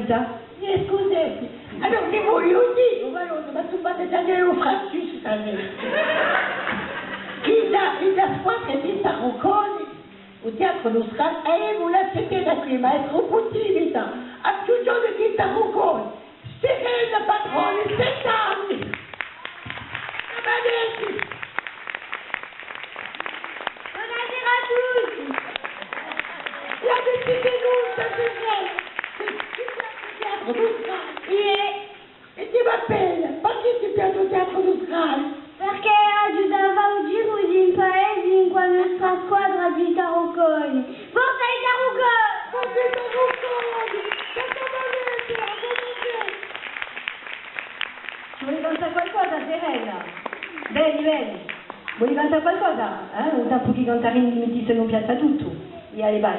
Scusi, allora che voglio dire, ma tu fate già lo francese, la squadra di Taruconi, o teatro lo Scala, e volete da qui, maestro Putivita, a tutto di Taruconi, serena padrone, 7 anni, Amanetti. Buonasera a tutti! La petite denuncia, c'est e ti va bene, perché ti piace il teatro lo Scala? Perché aiutava a giro in paese in quella nostra squadra di Taruconi. Forza i Taruconi! Forza i Taruconi! Vuoi cantare qualcosa, Serena? Bene, bene. Vuoi cantare qualcosa? Un tempo che cantare in dimittizione non piace a tutto. E allez, vai.